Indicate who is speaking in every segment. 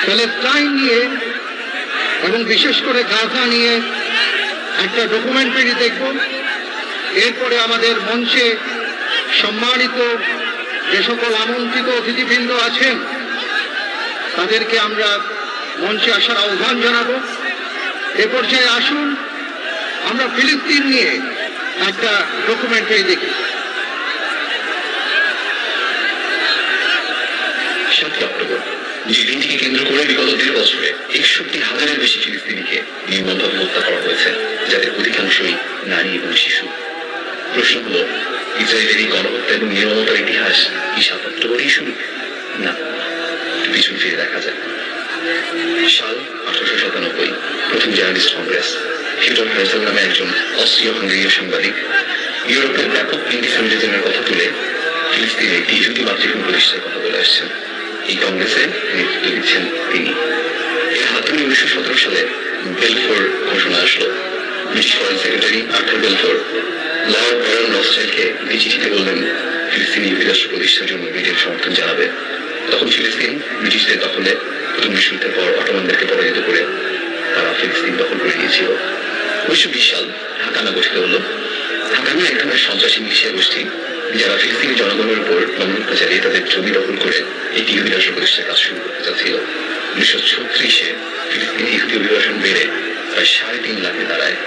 Speaker 1: Palestine নিয়ে এবং বিশেষ করে গাজা নিয়ে একটা ডকুমেন্টারি দেখব। এরপরে আমাদের মঞ্চে সম্মানিত যে সকল আমন্ত্রিত অতিথিবৃন্দ আছেন তাদেরকে আমরা মঞ্চে আসার আহ্বান জানাবো। এ পর্যায়ে আসুন আমরা ফিলিস্তিন নিয়ে একটা ডকুমেন্টারি দেখি।
Speaker 2: 7 অক্টোবর যে দিনটিকে কেন্দ্র করে বিগত 1.5 বছরে 61,000-এর বেশি ফিলিস্তিনিকে নির্মমভাবে হত্যা করা হয়েছে, যাদের অধিকাংশই নারী এবং শিশু। প্রশ্ন হলো, ইসরায়েলের এই গণহত্যা এবং নির্মমতার ইতিহাস কি 7 অক্টোবরেই শুরু? না, পিছন ফিরে দেখা যায়। সাল 1897, প্রথম জার্নালিস্ট কংগ্রেস। ফিওডর হেrzl নামে একজন অস্ট্রীয় হাঙ্গেরীয় সাংবাদিক ইউরোপের ব্যাপক অ্যান্টিসেমিটিজমের কথা তুলে ফিলিস্তিনে একটি ইহুদি মাতৃভূমি প্রতিষ্ঠার কথা বলে আসছেন। এই কংগ্রেসে নেতৃত্ব দিচ্ছেন তিনি। এর হাত ধরে 1917 সালে বেলফোর ঘোষণা আসলো। British foreign secretary Arthur Balfour Lord Baron রথস্টাইল্ডকে একটি চিঠিতে বললেন ফিলিস্তিনি ইহুদি রাষ্ট্র প্রতিষ্ঠার জন্য ব্রিটেন সমর্থন জানাবে। তখন ফিলিস্তিন ব্রিটিশদের দখলে, প্রথম বিশ্বযুদ্ধের পর অটোমানদেরকে পরাজিত করে তারা ফিলিস্তিন দখল করে নিয়েছিল। 1920 সাল হাকানা গঠিত হলো। হাকানা এক ধরনের সন্ত্রাসী মিলিশিয়া গোষ্ঠী যারা ফিলিস্তিনি জনগণের উপর গণহত্যা চালিয়ে তাদের জমি দখল করে একটি ইহুদি রাষ্ট্র প্রতিষ্ঠার কাজ শুরু করতে চাচ্ছিল। 1936-এ ফিলিস্তিনি ইহুদি অভিবাসন বেড়ে প্রায় 3.5 লাখে দাঁড়ায়,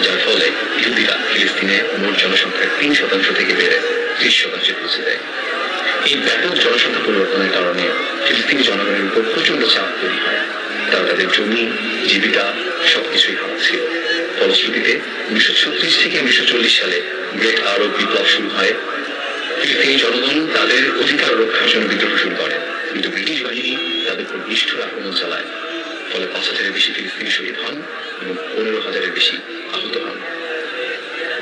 Speaker 2: যার ফলে ইহুদিরা ফিলিস্তিনে মোট জনসংখ্যার 3% থেকে বেড়ে 30% পৌঁছে দেয়। এই ব্যাপক জনসংখ্যা পরিবর্তনের কারণে ফিলিস্তিনি জনগণের উপর প্রচন্ড চাপ তৈরি হয়। তারা তাদের জমি, জীবিকা সবকিছুই হারাচ্ছিল। ফলশ্রুতিতে 1936 থেকে 1940 সালে গ্রেট আরব বিপ্লব শুরু হয়। ফিলিস্তিনি জনগণ তাদের অধিকার রক্ষার জন্য বিদ্রোহ শুরু করে, কিন্তু ব্রিটিশ বাহিনী তাদের উপর নিষ্ঠুর আক্রমণ চালায়। ফলে 5,000-এর বেশি ফিলিস্তিনি শহীদ হন এবং 15,000-এর বেশি আহত হন।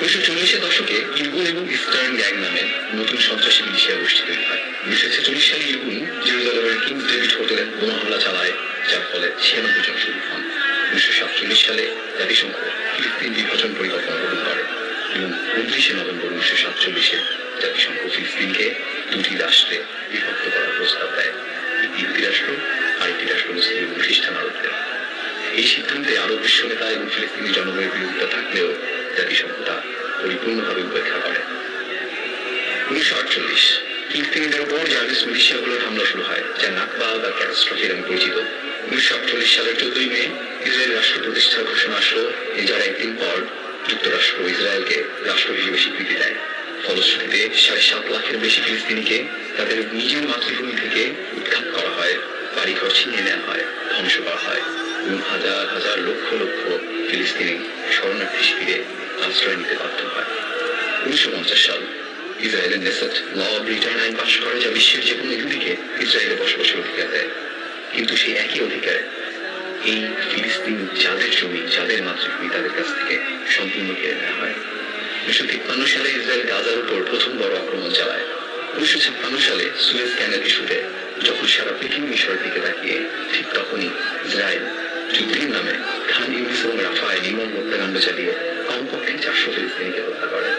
Speaker 2: 1940-এর দশকে ইরগুন এবং ইস্টার্ন গ্যাং নামে নতুন সন্ত্রাসী মিলিশিয়া গোষ্ঠী তৈরি হয়। 1946 সালে ইরগুন জেরুজালেমের কিংস ডেভিড হোটেলে বোমা হামলা চালায়, যার ফলে 96 জন শহীদ হন। 1947 সালে জাতিসংঘ ফিলিস্তিন বিভাজন পরিকল্পনা গ্রহণ করে এবং 29 নভেম্বর 1947-এ জাতিসংঘ ফিলিস্তিনকে 2টি রাষ্ট্রে বিভক্ত করার প্রস্তাব দেয়, একটি ইহুদি রাষ্ট্র আর একটি রাষ্ট্র মুসলিম এবং খ্রিস্টান আরবদের। এই সিদ্ধান্তে আরব বিশ্ব নেতা এবং ফিলিস্তিনি জনগণের বিরোধিতা থাকলেও জাতিসংঘ তা পরিপূর্ণভাবে উপেক্ষা করে। 1948 ফিলিস্তিনিদের উপর জার্নালিস্ট মিলিশিয়াগুলোর হামলা শুরু হয়, যা নাকবা বা ক্যাটাস্ট্রফি নামে পরিচিত। 1948 সালের 14 মে ইসরায়েল রাষ্ট্র প্রতিষ্ঠার ঘোষণা আসলো, যার একদিন পর যুক্তরাষ্ট্র ইসরায়েলকে রাষ্ট্র হিসেবে স্বীকৃতি দেয়। ফলশ্রুতিতে 7.5 লাখের বেশি ফিলিস্তিনিকে তাদের নিজের মাতৃভূমি থেকে উৎখাত করা হয়, বাড়িঘর ছিনিয়ে নেওয়া হয়, ধ্বংস করা হয় এবং হাজার হাজার লক্ষ লক্ষ ফিলিস্তিনি শরণার্থী শিবিরে আশ্রয় নিতে বাধ্য হয়। 1950 সাল ইসরায়েলের নেসেট ল অব রিটার্ন আইন পাশ করে, যা বিশ্বের যে কোনো ইহুদিকে ইসরায়েলে বসবাসের অধিকার দেয়। কিন্তু সেই একই অধিকার এই ফিলিস্তিন যাদের জমি, যাদের মাতৃভূমি, তাদের কাছ থেকে সম্পূর্ণ কেড়ে নেওয়া হয়। 1953 সালে ইসরায়েল গাজার উপর প্রথম বড় আক্রমণ চালায়। 1956 সালে সুয়েজ ক্যানেল ইস্যুতে যখন সারা পৃথিবী মিশরের দিকে তাকিয়ে, ঠিক তখনই ইসরায়েল যুদ্ধের নামে খান ইউনিস এবং রাফায় নির্মম হত্যাকাণ্ড চালিয়ে কমপক্ষে 400 ফিলিস্তিনিকে হত্যা করে।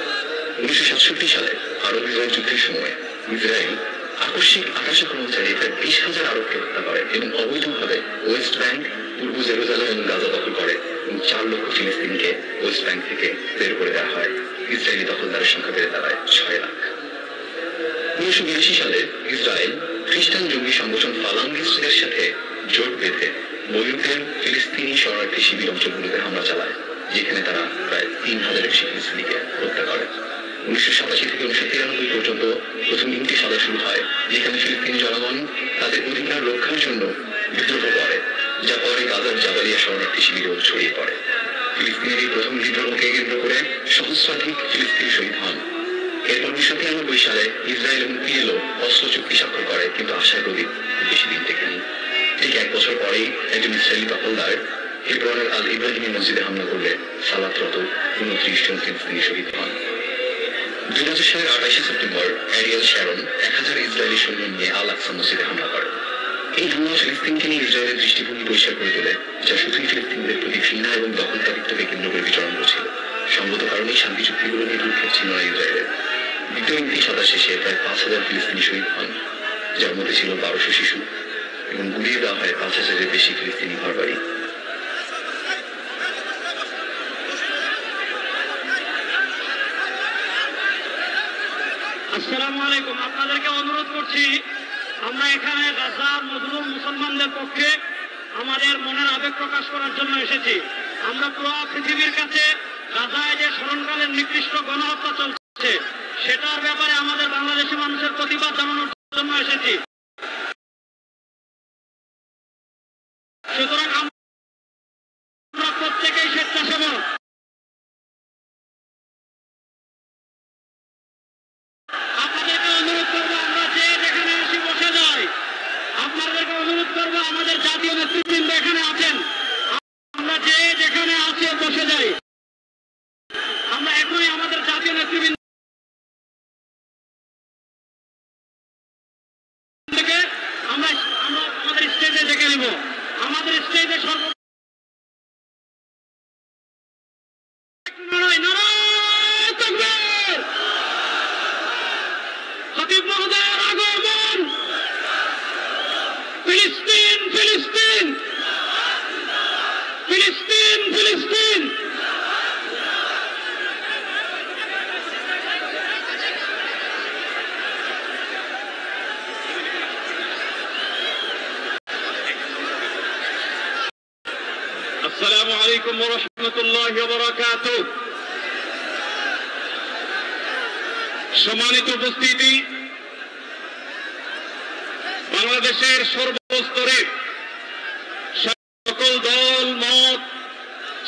Speaker 2: 1967 সালে আরব ইসরায়েল যুদ্ধের সময় ইসরায়েল আকস্মিক আকাশ আক্রমণ চালিয়ে প্রায় 20,000 আরবকে হত্যা করে এবং অবৈধভাবে ওয়েস্ট ব্যাংক, পূর্ব জেরুজালেম এবং গাজা দখল করে এবং 4 লক্ষ ফিলিস্তিনিকে ওয়েস্ট ব্যাংক থেকে বের করে দেওয়া হয়। ইসরায়েলি দখলদারের সংখ্যা বেড়ে দাঁড়ায় 6 লাখ। 1982 সালে ইসরায়েল খ্রিস্টান জঙ্গি সংগঠন ফালাঙ্গিস্টদের সাথে জোট বেঁধে বৈরুতের ফিলিস্তিনি শরণার্থী শিবির অঞ্চলগুলোতে হামলা চালায়, যেখানে তারা প্রায় 3,000-এর বেশি ফিলিস্তিনিকে হত্যা করে। 1987 থেকে 1993 পর্যন্ত প্রথম ইন্তিফাদা শুরু হয়, যেখানে ফিলিস্তিনি জনগণ তাদের অধিকার রক্ষার জন্য বিদ্রোহ করে, যা পরে গাজার জাবালিয়া শরণার্থী শিবিরেও ছড়িয়ে পড়ে। ফিলিস্তিনের এই প্রথম বিদ্রোহকে কেন্দ্র করে সহস্রাধিক ফিলিস্তিনি শহীদ হন। এরপর 1993 সালে ইসরায়েল এবং পিএলও অস্ত্র চুক্তি স্বাক্ষর করে, কিন্তু আশার প্রদীপ বেশি দিন টেকেনি। ঠিক 1 বছর পরেই একজন ইসরায়েলি দখলদার হেব্রনের আল ইব্রাহিমি মসজিদে হামলা করলে সালাতরত 29 জন ফিলিস্তিনি শহীদ হন। 2000 সালের 28 সেপ্টেম্বর অ্যারিয়েল শ্যারন 1000 ইসরায়েলি সৈন্য নিয়ে আল আকসা মসজিদে হামলা করে। এই হামলা ফিলিস্তিনকে নিয়ে ইসরায়েলের দৃষ্টিভঙ্গি পরিষ্কার করে তোলে, যা শুধুই ফিলিস্তিনদের প্রতি ঘৃণা এবং দখলদারিত্বকে কেন্দ্র করে বিচরণ করছিল। সঙ্গত কারণেই শান্তি চুক্তিগুলো নিয়ে দুর্ভোগ ছিল না ইসরায়েলের। দ্বিতীয় ইন্তিফাদা শেষে প্রায় 5,000 ফিলিস্তিনি শহীদ হন, যার মধ্যে ছিল 1200 শিশু। এবং গুড়িয়ে দেওয়া হয় 5,000-এর বেশি ফিলিস্তিনি ঘরবাড়ি।
Speaker 3: আসসালামু আলাইকুম। আপনাদেরকে অনুরোধ করছি, আমরা এখানে গাজার মজলুম মুসলমানদের পক্ষে আমাদের মনের আবেগ প্রকাশ করার জন্য এসেছি। আমরা পুরো পৃথিবীর কাছে গাজায় যে স্মরণকালের নিকৃষ্ট গণহত্যা চলছে সেটার ব্যাপারে আমাদের বাংলাদেশি মানুষের প্রতিবাদ জানানোর জন্য এসেছি। সুতরাং আমরা প্রত্যেকেই স্বেচ্ছাসেবক। আপনাদেরকে অনুরোধ করবো, আমরা যে যেখানে আসি বসে যাই। আপনাদেরকে অনুরোধ করবো, আমাদের জাতীয় নেতৃবৃন্দ এখানে আছেন, আমরা যে যেখানে আছি বসে যাই। আমরা এখনই আমাদের জাতীয় নেতৃবৃন্দ আমরা আমাদের স্টেজে ডেকে নেব। আমাদের স্টেজে খতিব মহোদয়ের আগমন। ফিলিস্তিন ফিলিস্তিন ফিলিস্তিন ফিলিস্তিন। আসসালামু আলাইকুম ওয়া রাহমাতুল্লাহি ওয়া বারাকাতুহু। সম্মানিত উপস্থিতি, বাংলাদেশের সর্বস্তরে সকল দল মত,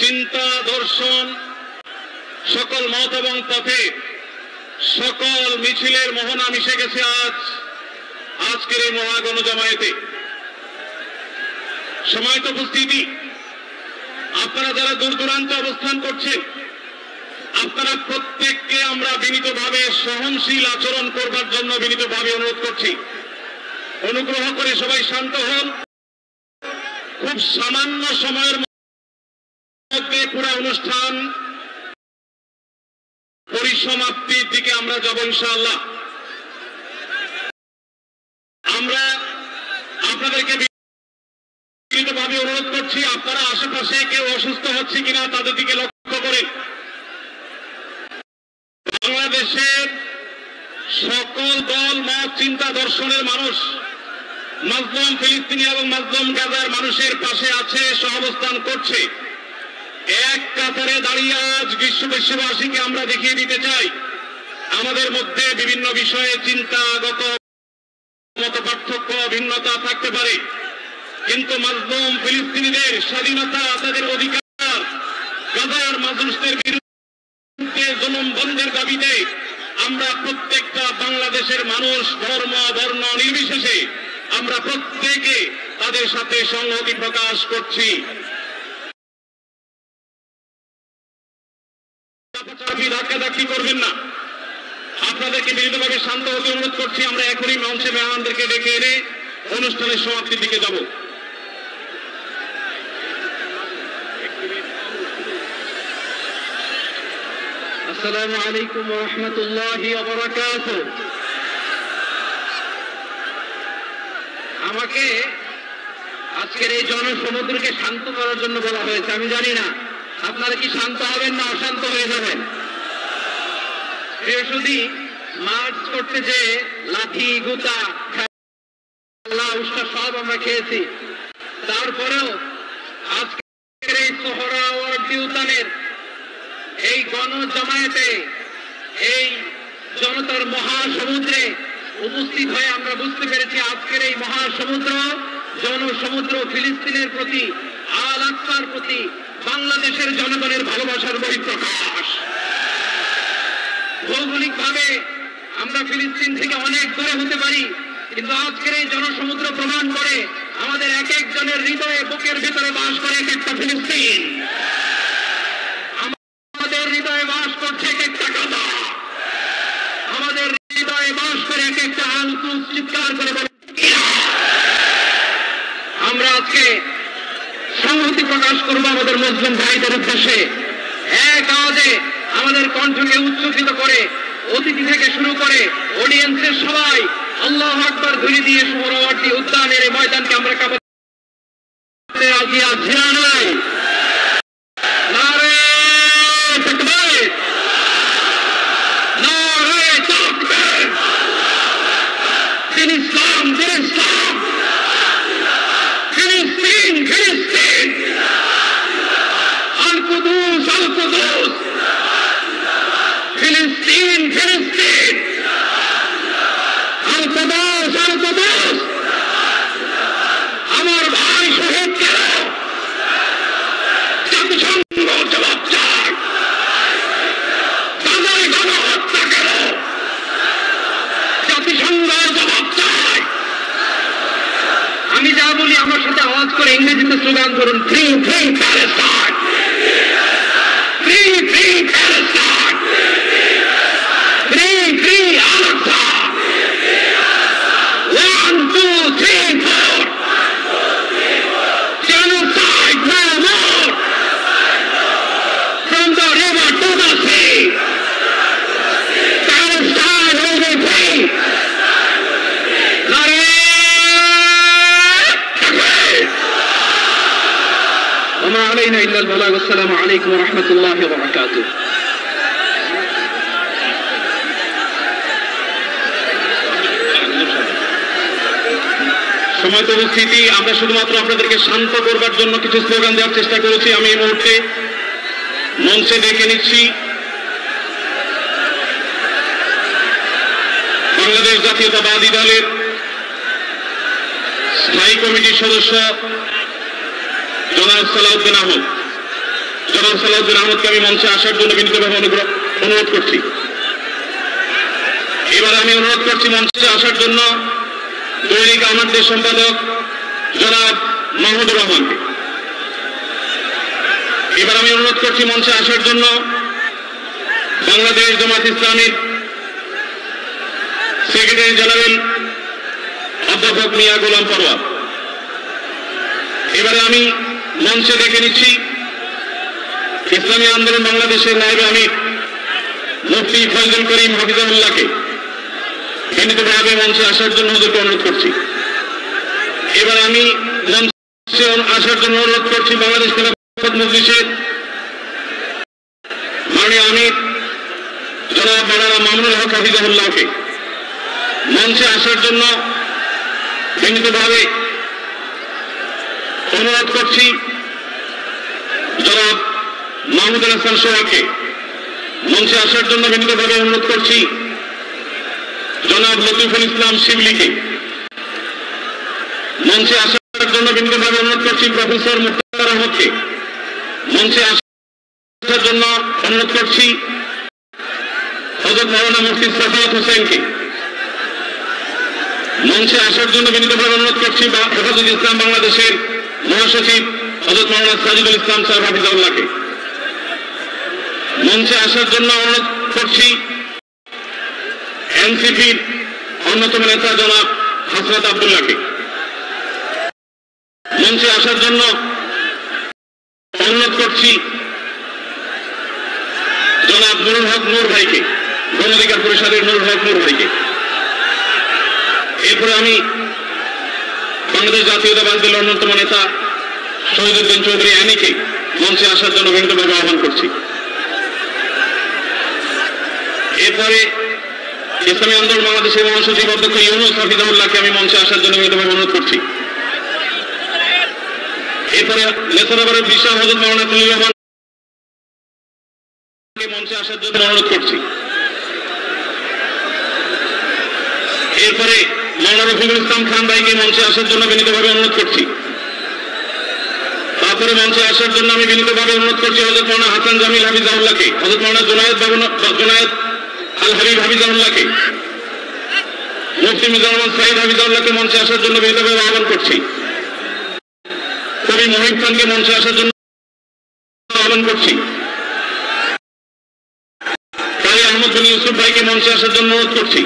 Speaker 3: চিন্তা, দর্শন, সকল মত এবং পথে সকল মিছিলের মোহনা মিশে গেছে আজকের এই মহাগণ জামায়াতে। সম্মানিত উপস্থিতি, আপনারা যারা দূর দূরান্তে অবস্থান করছেন, আপনারা প্রত্যেককে আমরা বিনীতভাবে সহনশীল আচরণ করবার জন্য বিনীতভাবে অনুরোধ করছি। অনুগ্রহ করে সবাই শান্ত হন। খুব সামান্য সময়ের মধ্যে পুরো অনুষ্ঠান পরিসমাপ্তির দিকে আমরা যাব ইনশাআল্লাহ। আমরা আপনাদেরকে বিনীতভাবে অনুরোধ করছি, আপনারা আশেপাশে কেউ অসুস্থ হচ্ছে কিনা তাদের দিকে লক্ষ্য করে। বাংলাদেশের সকল দল মত চিন্তা দর্শনের মানুষ মাজলুম ফিলিস্তিনি এবং মাজলুম গাজার মানুষের পাশে আছে, সহাবস্থান করছে। এক কাতারে দাঁড়িয়ে আজ বিশ্ববাসীকে আমরা দেখিয়ে দিতে চাই, আমাদের মধ্যে বিভিন্ন বিষয়ে চিন্তাগত মত পার্থক্য ভিন্নতা থাকতে পারে, কিন্তু মাজলুম ফিলিস্তিনিদের স্বাধীনতা, তাদের অধিকার, গাজার মানুষদের বিরুদ্ধে জুলুম বন্ধের দাবিতে আমরা প্রত্যেকটা বাংলাদেশের মানুষ ধর্ম বর্ণ নির্বিশেষে আমরা প্রত্যেকে তাদের সাথে সংহতি প্রকাশ করছি। ধাক্কাধাক্কি করবেন না। আপনাদেরকে বিনীতভাবে শান্ত হতে অনুরোধ করছি। আমরা এখনই মঞ্চে মেহমানদেরকে ডেকে এনে অনুষ্ঠানের সমাপ্তির দিকে যাব। আসসালামু আলাইকুম ওয়া রাহমাতুল্লাহি ওয়া বারাকাতুহু। আমাকে আজকের এই জনসমুদ্রকে শান্ত করার জন্য বলা হয়েছে। আমি জানি না আপনারা কি শান্ত হবেন না অশান্ত হয়ে যাবেন। বৃহস্পতি মার্চ করতে যে লাঠি গুতা উষ্টা সব আমরা খেয়েছি, তারপরেও আজকের এই সোহরাওয়ার্দী উদ্যানের এই গণজামায়াতে এই জনতার মহাসমুদ্রে উপস্থিত হয়ে আমরা বুঝতে পেরেছি আজকের এই মহাসমুদ্র জনসমুদ্র ফিলিস্তিনের প্রতি, আল আকসার প্রতি বাংলাদেশের জনগণের ভালোবাসার বহিঃপ্রকাশ। ভৌগোলিকভাবে আমরা ফিলিস্তিন থেকে অনেক দূরে হতে পারি, কিন্তু আজকের এই জনসমুদ্র প্রমাণ করে আমাদের এক একজনের হৃদয়ে বুকের ভিতরে বাস করে এক একটা ফিলিস্তিন। আমাদের হৃদয়ে বাস করছে এক একটা গাজা, আমাদের হৃদয়ে বাস করে এক একটা আল-কুদস। চিৎকার করে বলে আমরা আজকে সংহতি প্রকাশ করবো আমাদের মুসলিম ভাইদের উদ্দেশ্যে। এক আওয়াজে আমাদের কণ্ঠকে উচ্চকিত করে অতিথি থেকে শুরু করে অডিয়েন্সের সবাই
Speaker 1: আল্লাহু আকবার ধ্বনি দিয়ে সোহরাওয়ার্দী উদ্যানের এই ময়দানকে আমরা কাঁপাতে রাজি আছি না নাই? নারে তাকবীর, নারে তাকবীর, দিন ইসলাম, দিন ইসলাম, ফিলিস্তিন, ফিলিস্তিন, আল কুদুস, আল কুদুস, ফিলিস্তিন, ফিলিস্তিন, আল কুদুস, আল কুদুস। আমার ভাই শহীদ কেন? জাতিসংঘ জবাব চায়। তাদের গণহত্যা কেন? জাতিসংঘ জবাব চায়। আমি যা বলি আমার সাথে আওয়াজ করে ইংরেজিতে স্লোগান করুন, free free Palestine, free free Palestine, free free Al Aqsa, 1 2 3 4, genocide no more, from the river to the sea, Palestine will be free. নারে তাকবীর। وما علينا إلا البلاغ. والسلام عليكم ورحمة الله وبركاته.
Speaker 3: সময় উপস্থিতি, আমরা শুধুমাত্র আপনাদেরকে শান্ত করবার জন্য কিছু স্লোগান দেওয়ার চেষ্টা করেছি। আমি এই মুহূর্তে মঞ্চে ডেকে নিচ্ছি বাংলাদেশ জাতীয়তাবাদী দলের স্থায়ী কমিটির সদস্য জনাব সালাউদ্দিন আহমদ। জনাব সালাউদ্দিন আহমদকে আমি মঞ্চে আসার জন্য বিনীতভাবে অনুরোধ করছি। এবার আমি অনুরোধ করছি মঞ্চে আসার জন্য দৈনিক আমাদের সম্পাদক জনাব মাহমুদুর রহমানকে। এবার আমি অনুরোধ করছি মঞ্চে আসার জন্য বাংলাদেশ জামাত ইসলামীর সেক্রেটারি জেনারেল অধ্যাপক মিয়া গোলাম পরোয়ার। এবারে আমি মঞ্চে ডেকে নিচ্ছি ইসলামী আন্দোলন বাংলাদেশের নায়েবে আমির মুফতি ফয়জুল করিম হাফিজাহুল্লাহকে বিনীতভাবে মঞ্চে আসার জন্য ওদেরকে অনুরোধ করছি। এবার আমি মঞ্চে আসার জন্য অনুরোধ করছি বাংলাদেশ খেলাফত মজলিসের মাননীয় আমির জনাব মাওলানা মামুনুল হক হাফিজাহুল্লাহকে মঞ্চে আসার জন্য বিনীতভাবে অনুরোধ করছি। জনাব মাহমুদুল হাসান সোহাগকে মঞ্চে আসার জন্য বিনীতভাবে অনুরোধ করছি। জনাব লতিফুল ইসলাম শিবলিকে মঞ্চে আসার জন্য বিনীতভাবে অনুরোধ করছি। প্রফেসর মুখতার আহমদকে মঞ্চে আসার জন্য অনুরোধ করছি। হযরত মাওলানা মুফতি সাফায়াত হোসেনকে মঞ্চে আসার জন্য বিনীতভাবে অনুরোধ করছি। হেফাজতুল ইসলাম বাংলাদেশের মহাসচিব হযরত মাওলানা সাজিদুল ইসলাম সাহেব হাফিজাহুল্লাহকে মঞ্চে আসার জন্য অনুরোধ করছি। এনসিপির অন্যতম নেতা জনাব হাসরাত আব্দুল্লাহকে মঞ্চে আসার জন্য অনুরোধ করছি। জনাব নুরুল হক নূর ভাইকে, গণ অধিকার পরিষদের নুরুল হক নূর ভাইকে। এরপরে আমি বাংলাদেশ জাতীয়তাবাদী দলের অন্যতম নেতা শহীদুদ্দিন চৌধুরী অ্যানিকে মঞ্চে আসার জন্য বিনীতভাবে আহ্বান করছি। এরপরে ইসলামী আন্দোলন বাংলাদেশের মহাসচিব অধ্যক্ষ ইউনুস হাফিজাহুল্লাহকে আমি মঞ্চে আসার জন্য বিনীতভাবে অনুরোধ করছি। এরপরে নেসারাবাদের বিশাল হযরত মাওলানা খলিলুর রহমানকে মঞ্চে আসার জন্য অনুরোধ করছি। এরপরে মাওলানা রফিকুল ইসলাম খান ভাইকে মঞ্চে আসার জন্য বিনীতভাবে অনুরোধ করছি। তারপরে মঞ্চে আসার জন্য আমি বিনীতভাবে অনুরোধ করছি হযরত মাওলানা হাসান জামিল হাফিজাহুল্লাহকে, হযরত মাওলানা জুনায়েদ আল হাবিব হাফিজাহুল্লাহকে, মুফতি মিজানুর রহমান সাঈদ হাফিজাহুল্লাহকে মঞ্চে আসার জন্য বিনীতভাবে আহ্বান করছি। কবি মহিব খানকে মঞ্চে আসার জন্য আহ্বান করছি। কাজী আহমদ বিন ইউসুফ ভাইকে মঞ্চে আসার জন্য অনুরোধ করছি।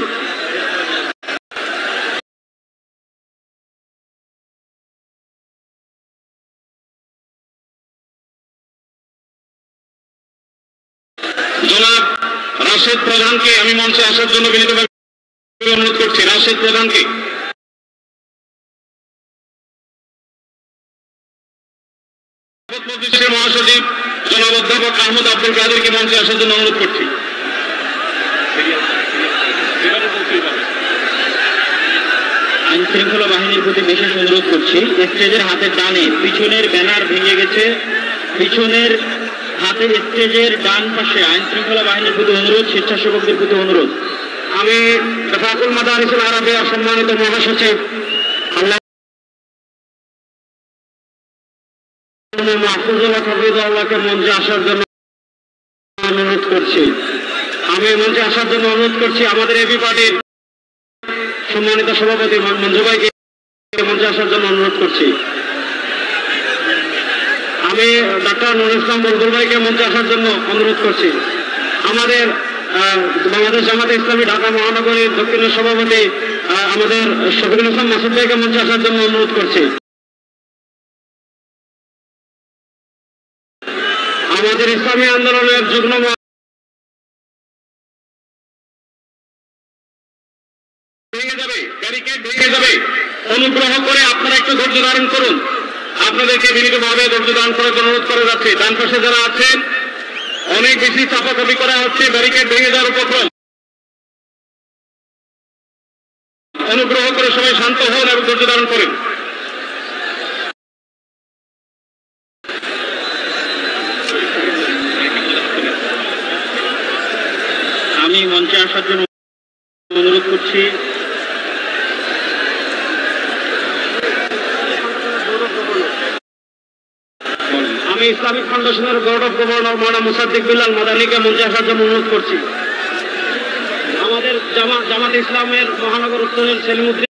Speaker 3: জনাব রাশেদ প্রধানকে আমি মঞ্চে আসার জন্য বিনীতভাবে অনুরোধ করছি রাশেদ প্রধানকে মজলিসের মহাসচিব জনাব অধ্যাপক আহমদ আব্দুল কাদেরকে মঞ্চে আসার জন্য অনুরোধ করছি।
Speaker 4: আইন শৃঙ্খলা বাহিনীর প্রতি বিশেষ অনুরোধ করছি, স্টেজের হাতের ডানে পিছনের ব্যানার ভেঙে গেছে, পিছনের হাতে স্টেজের ডান পাশে আইন শৃঙ্খলা বাহিনীর প্রতি অনুরোধ, স্বেচ্ছাসেবকদের প্রতি অনুরোধ।
Speaker 1: আমি ফাকুল মাদারিসুল আরাবিয়া সম্মানিত মহাসচিব আল্লাহ মাহফুজুল্লাহ হাফিজাহুল্লাহকে মঞ্চে আসার জন্য অনুরোধ করছি। আমি মঞ্চে আসার জন্য অনুরোধ করছি আমাদের এবি পার্টির সম্মানিত সভাপতি মঞ্জু ভাইকে মঞ্চে আসার জন্য অনুরোধ করছি। আমি ডাক্তার নুরুল ইসলাম বুলবুল ভাইকে মঞ্চে আসার জন্য অনুরোধ করছি। আমাদের বাংলাদেশ জামাতে ইসলামী ঢাকা মহানগরীর দক্ষিণের সভাপতি আমাদের শফিকুল ইসলাম মাসুদ ভাইকে মঞ্চে আসার জন্য অনুরোধ করছি। আমাদের ইসলামী আন্দোলনের যুগ্ম অনুগ্রহ করে আপনারা একটু ধৈর্য ধারণ করুন। আপনাদেরকে বিনীতভাবে ধৈর্য ধারণ করার জন্য অনুরোধ করা যাচ্ছে। ডান পাশে যারা আছেন অনেক বেশি চাপাচাপি করা হচ্ছে, ব্যারিকেড ভেঙে যাওয়ার উপক্রম। অনুগ্রহ করে সবাই শান্ত হন এবং ধৈর্য ধারণ করেন।
Speaker 4: আমি মঞ্চে আসার জন্য অনুরোধ করছি
Speaker 1: আমি ইসলামিক ফাউন্ডেশনের বোর্ড অফ গভর্নর মৌলানা মুসাদ্দিক বিল্লাল মাদানীকে মঞ্চে আসার জন্য অনুরোধ করছি। আমাদের জামাত ইসলামের মহানগর উত্তরের সেলিমুদ্দিন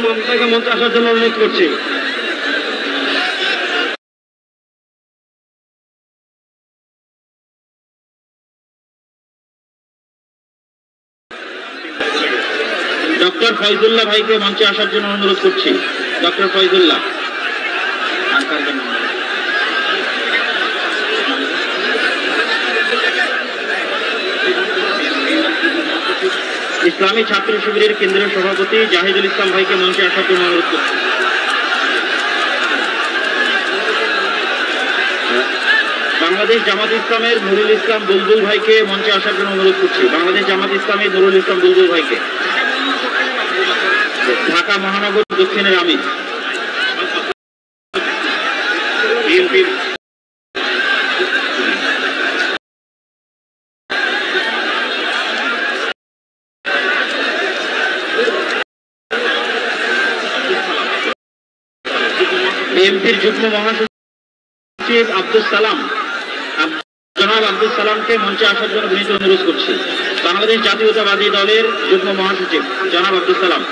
Speaker 1: মমতাকে মঞ্চে আসার জন্য অনুরোধ করছি।
Speaker 4: ডক্টর ফয়জুল্লাহ ভাইকে মঞ্চে আসার জন্য অনুরোধ করছি। ডক্টর ফয়জুল্লাহ ইসলামী ছাত্র শিবিরের কেন্দ্রীয় সভাপতি জাহিদুল ইসলাম ভাইকে মঞ্চে আসার জন্য অনুরোধ করছি। বাংলাদেশ জামাত ইসলামের নুরুল ইসলাম বুলবুল ভাইকে মঞ্চে আসার জন্য অনুরোধ করছি। বাংলাদেশ জামাত ইসলামের নুরুল ইসলাম বুলবুল ভাইকে। ঢাকা মহানগর দক্ষিণের আমির বিএনপির যুগ্ম মহাসচিব আব্দুল সালাম জনাব আব্দুল সালামকে মঞ্চে আসার জন্য বিনীত অনুরোধ করছি। বাংলাদেশ জাতীয়তাবাদী দলের যুগ্ম মহাসচিব জনাব আব্দুল সালাম।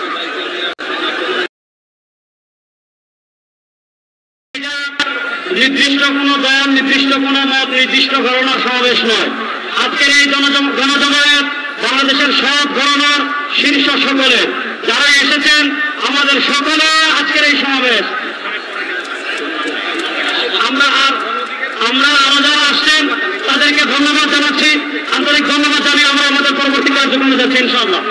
Speaker 1: নির্দিষ্ট কোন দল, নির্দিষ্ট কোন মত, নির্দিষ্ট ঘটনার সমাবেশ নয়। আজকের এই গণজমায়েত বাংলাদেশের সব ঘটনার শীর্ষ সকলে যারা এসেছেন, আমাদের সকলে আজকের এই সমাবেশ। আমরা আরো যারা আসছেন তাদেরকে ধন্যবাদ জানাচ্ছি, আন্তরিক ধন্যবাদ জানিয়ে আমরা আমাদের পরবর্তী কার্যক্রমে যাচ্ছি ইনশাআল্লাহ।